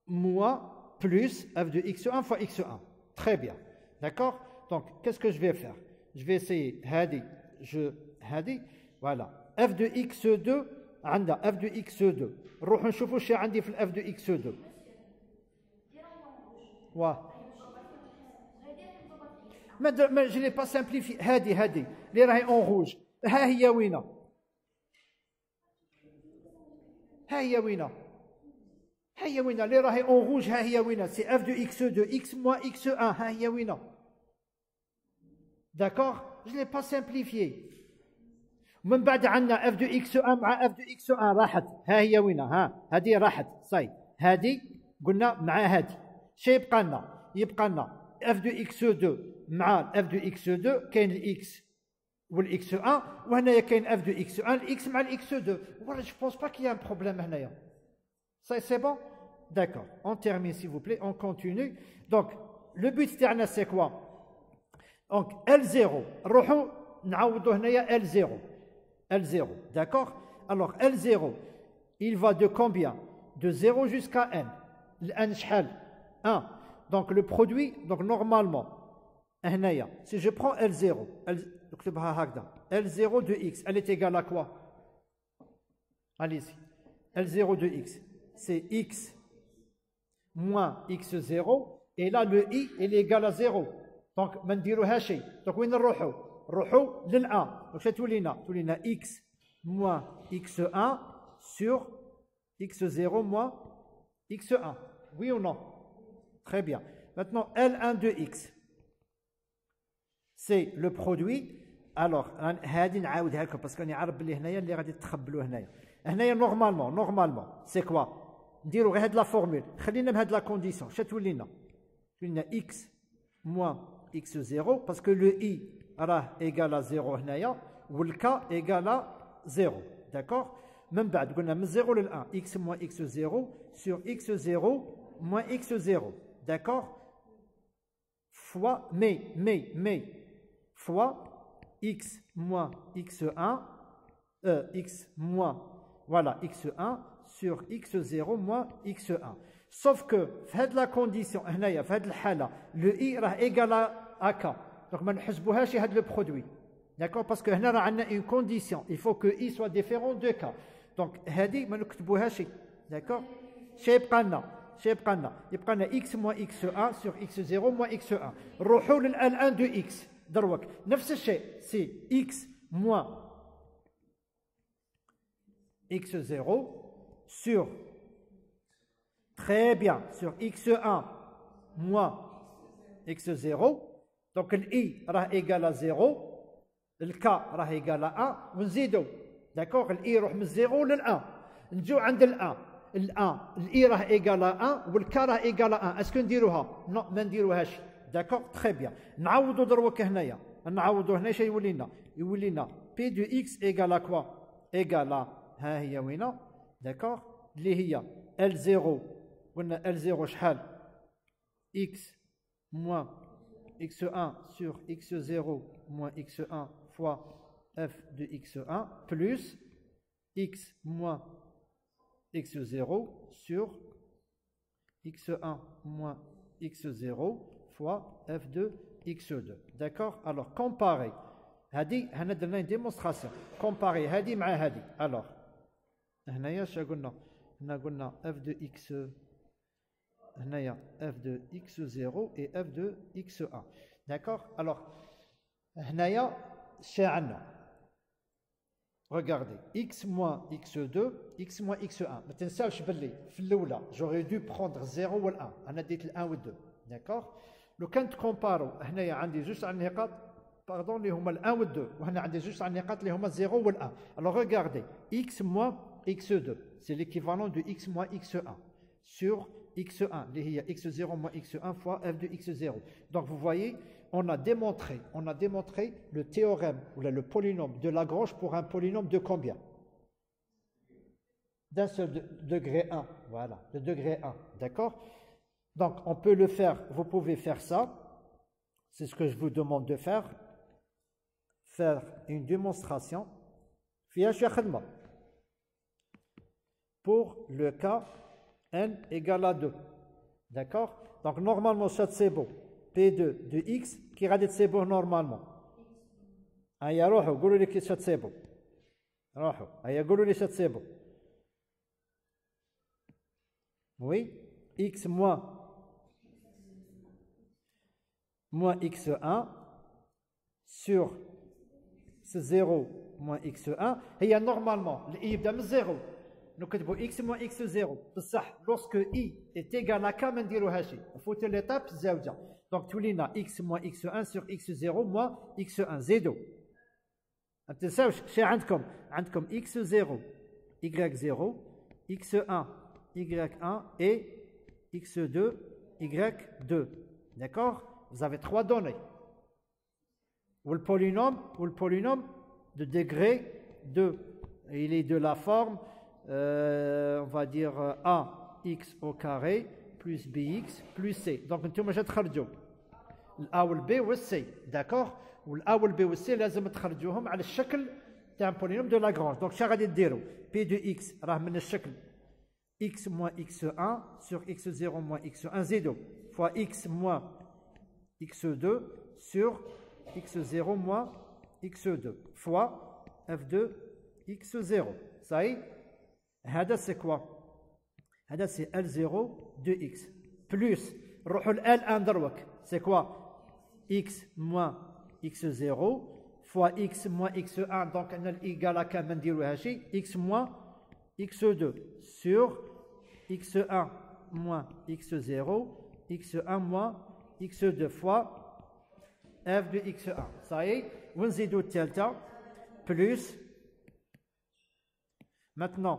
moins plus f de x1 fois x1 très bien d'accord donc qu'est-ce que je vais faire je vais essayer هذه هذه voilà f de x2 عندها f de x2 نروح نشوفوا شي عندي في f de x2 واه ما je n'ai pas simplifié هذه اللي راهي اون روج ها هي وينه ها هي وينه اللي راهي اون روج ها هي وينه سي اف دو اكس 2 اكس موان اكس 1 ها هي وينه داكوغ je n'ai pas simplifié ومن بعد عندنا اف دو اكس 1 مع اف دو اكس 1 راحت ها هي وينه ها هذه راحت صاي هذه قلنا مع هذه شي يبقى لنا اف دو اكس 2 مع اف دو اكس 2 كاين الاكس والاكس 1 وهنايا كاين اف دو اكس 1 الاكس مع الاكس 2 ولا جو بونس با كي ان بروبليم هنايا ساي سي بون داكور اون تيرمين سي فو بلي اون كونتينيو دونك لو بوت تاعنا سي كوا دونك ال 0 نروحو نعوضو هنايا ال 0 d'accord alors L0 il va de combien de 0 jusqu'à n n شحال 1 donc le produit donc normalement هنايا si je prends L0 نكتبها هكذا L0 de x elle est égale à quoi allez-y L0 de x c'est x moins x0 et là le i il est égal à 0 donc ما نديروها شيء donc وين نروحوا للأ واش تولينا x moins x1 sur x0 moins x1 oui ou non très bien maintenant L1 de x c'est le produit alors هذه نعاودها لكم باسكو راني عارف بلي هنايا اللي غادي تخبلوا هنايا نورمالمون سي كوا نديروا غير هاد لا فورمول خلينا بهاد لا كونديسيون اش تولينا x moins x0 باسكو لو i راه égal à 0 هنايا والك égal à 0 d'accord من بعد قلنا من 0 لل 1 x moins x0 sur x0 moins x0 d'accord fois mais fois x moins x1 x moins voilà x1 sur x0 moins x1 sauf que في هاد لا كونديسيون هنايا في هاد الحاله لو i راه égal à k donc ما نحسبوهاش هاد لو برودوي d'accord parce que هنا راه عندنا une condition il faut que i soit différent de k donc هذه ما نكتبوهاش d'accord شي يبقى لنا x moins x1 sur x0 moins x1 نروحوا لل1 de x دروك نفس الشيء سي x moins x0 sur très bien sur x1 moins x0 donc i راه égal à 0 الك راه égal à 1 ونزيدو داكوغ الاي يروح من 0 لل1 نجيو عند الان الاي راه égal à 1 والك راه égal à 1 اسكو نديروها نو ما نديروهاش داكوغ تري بيان نعوضو دروك هنايا هنا شي يولي لنا بي دو اكس égal à quoi égal à ها هي وينه داكوغ اللي هي L0 قلنا L0 شحال x moins x1 sur x0 moins x1 fois f de x1 plus x moins x0 sur x1 moins x0 fois f de x2 d'accord alors comparer هذه هنا درنا démonstration comparer هذه مع هذه alors هنايا اش قلنا هنا f de x هنايا f de x0 et f de x1 d'accord alors هنايا شي عندنا regardez x moins x2 x moins x1 ما تنساوش باللي في الاولى j'aurais dû prendre 0 وال1 انا ديت ال1 وال2 d'accord لو كان تكومبارو هنايا عندي جوج على النقاط باردون اللي هما ال1 وال2 وهنا عندي جوج على النقاط اللي هما 0 وال1 alors regardez x moins x2 c'est l'équivalent de x moins x1 sur x1 اللي هي x0 moins x1 fois f de x0 donc vous voyez on a démontré le théorème ou le polynôme de Lagrange pour un polynôme de combien d'un seul degré 1 voilà de degré 1 d'accord Donc, on peut le faire, vous pouvez faire ça. C'est ce que je vous demande de faire. Faire une démonstration. Pour le cas n égale à 2. D'accord? Donc, normalement, ça c'est bon. P2 de x qui va être bon normalement. Aïe, روحوا قولوا لي كي c'est bon. روحوا aïe قولوا لي c'est bon. Oui, x moins x1 sur ce 0 moins x1 هي normalement i يبدا من 0 نكتبوا x moins x0 بصح lorsque i est égal à k ما نديروهاش نفوت l'étape الزاوجه donc تولينا x moins x1 sur x0 moins x1 زيدوا ما تنساوش شي عندكم x0 y0 x1 y1 et x2 y2 d'accord. Vous avez 3 données. Ou le polynôme de degré 2. Il est de la forme, on va dire ax au carré plus bx plus c. Donc, nous allons تخرجوا A ou B ou C. D'accord. Ou A ou B ou C, لازم تخرجوهم على الشكل تاع polynôme de Lagrange. Donc, شنو غادي ديروا P de x راه من الشكل x moins x1 sur x0 moins x1 زيدوا fois x moins x2 sur x0 moins x2 fois f2 x0. Ça y est, هذا c'est quoi? هذا c'est L0 de x plus نروحوا ل L1 دروك. C'est quoi? x moins x0 fois x moins x1 donc on a l'égal à k ما نديروهاش x moins x2 sur x1 moins x0 x1 moins x2 fois f de x1. Ça y est, ونزيدوا الثالثة plus maintenant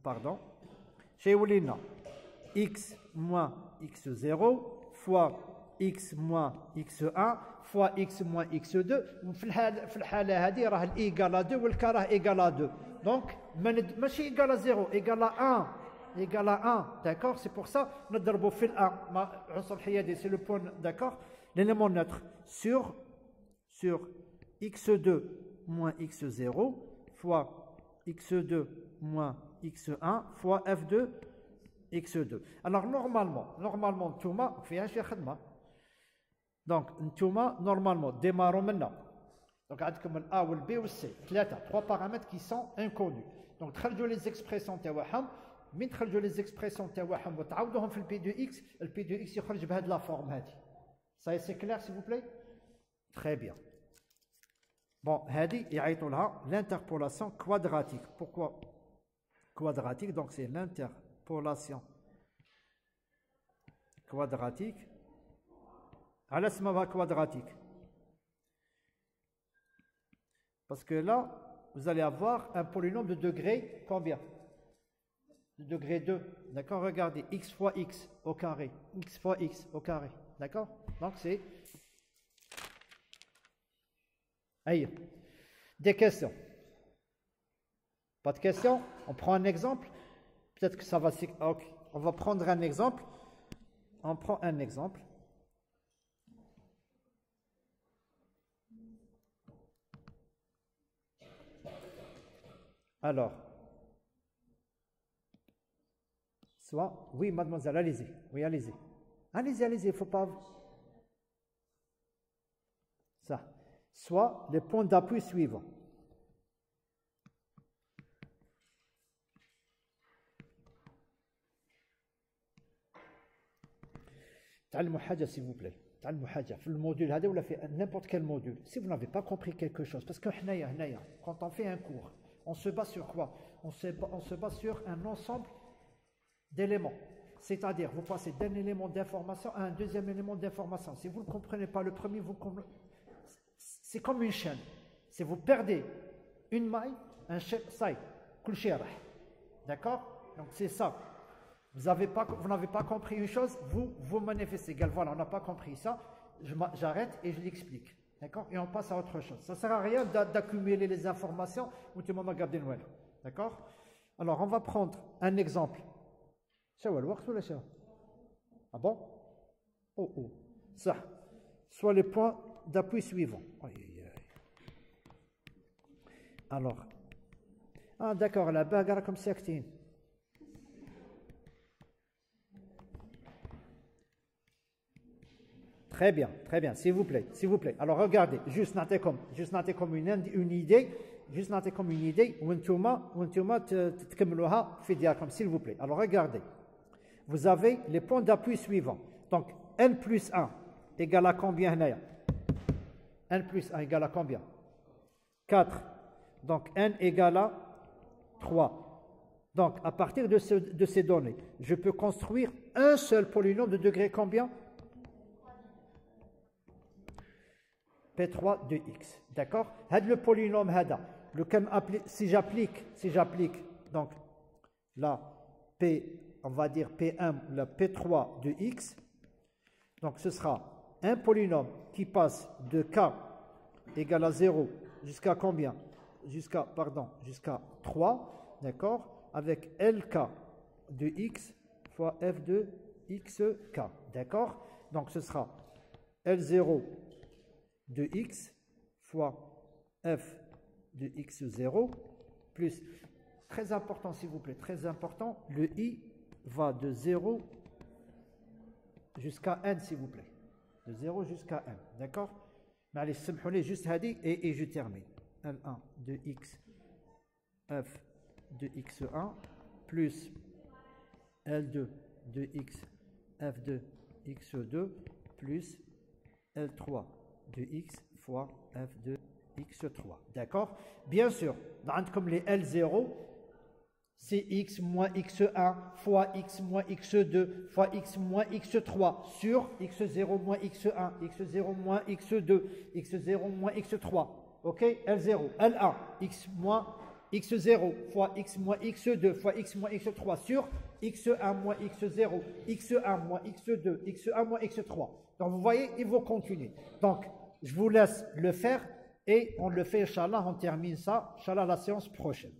pardon chez ولينا x moins x0 fois x moins x1 fois x moins x2 في الحالة هذه راه الإيجال 2 والكا راه إيجال 2 donc ماشي إيجال 0 إيجال 1 égal à 1, d'accord? C'est pour ça que nous avons fait 1. C'est le point, d'accord? L'élément neutre sur x2 moins x0 fois x2 moins x1 fois f2 x2. Alors normalement, Touma, donc Touma, normalement, démarrons maintenant. Donc, عندكم ال A ou le B ou le C. 3 paramètres qui sont inconnus. Donc, تخرجوا les expressions تاعهم. من تخرجوا les expressions تاعهم وتعوضوهم في البي دو اكس البي دو اكس يخرج بهذه لا فورم هذه. Ça c'est clair s'il vous plaît? Très bien. Bon, هذه يعيطوا لها l'interpolation quadratique. Pourquoi quadratique? Donc c'est l'interpolation quadratique. على سماها quadratique parce que là vous allez avoir un polynôme de degré combien? De degré 2, d'accord? Regardez, x fois x au carré, x fois x au carré, d'accord? Donc c'est... Aïe. Des questions? Pas de questions? On prend un exemple? Peut-être que ça va... Ok, on va prendre un exemple. On prend un exemple. Alors... Soit, oui, mademoiselle, allez-y. Oui, allez-y. Allez-y, il ne faut pas... Ça. Soit les points d'appui suivants. تعلموا حاجة s'il vous plaît. تعلموا حاجة في الموديل هذا ولا في n'importe quel module. Si vous n'avez pas compris quelque chose, parce que quand on fait un cours, on se base sur quoi? On se base sur un ensemble d'éléments. C'est-à-dire, vous passez d'un élément d'information à un deuxième élément d'information. Si vous ne comprenez pas le premier, c'est comme une chaîne. Si vous perdez une maille, un chaîne, ça y est, d'accord? Donc c'est ça. Vous n'avez pas compris une chose, vous manifestez. Voilà, on n'a pas compris ça. J'arrête et je l'explique. D'accord? Et on passe à autre chose. Ça ne sert à rien d'accumuler les informations. D'accord? Alors, on va prendre un exemple. شو الوقت ولا شو؟ Ah bon? Oh, oh. Ça. Soit les points d'appui suivants. Aïe, aïe, aïe. Alors. Ah, d'accord, la bagarre comme ça. Très bien, s'il vous plaît, s'il vous plaît. Alors regardez, juste notez comme une idée, s'il vous plaît. Alors regardez, vous avez les points d'appui suivants. Donc n plus 1 égale à combien? N plus 1 égale à combien? 4. Donc n égale à 3. Donc à partir de ces données, je peux construire un seul polynôme de degré combien? P3 de x. D'accord? Le polynôme, si j'applique, donc là, on va dire P1, le P3 de x, donc ce sera un polynôme qui passe de k égale à 0 jusqu'à combien? Jusqu'à 3, d'accord? Avec lk de x fois f de xk, d'accord? Donc ce sera L0 de x fois f de x0 plus, très important s'il vous plaît, très important, le i va de 0 jusqu'à n s'il vous plaît, de 0 jusqu'à n, d'accord? Mais allez, samhouni juste hadi et je termine. L1 de x f de x1 plus L2 de x f de x2 plus L3 de x fois f de x3. D'accord? Bien sûr, comme les L0, c'est x moins x1 fois x moins x2 fois x moins x3 sur x0 moins x1, x0 moins x2, x0 moins x3. Ok? L0, L1, x moins x0 fois x moins x2 fois x moins x3 sur x1 moins x0, x1 moins x2, x1 moins x3. Donc vous voyez, il faut continuer. Donc, je vous laisse le faire et on le fait, Inch'Allah, on termine ça, Inch'Allah, la séance prochaine.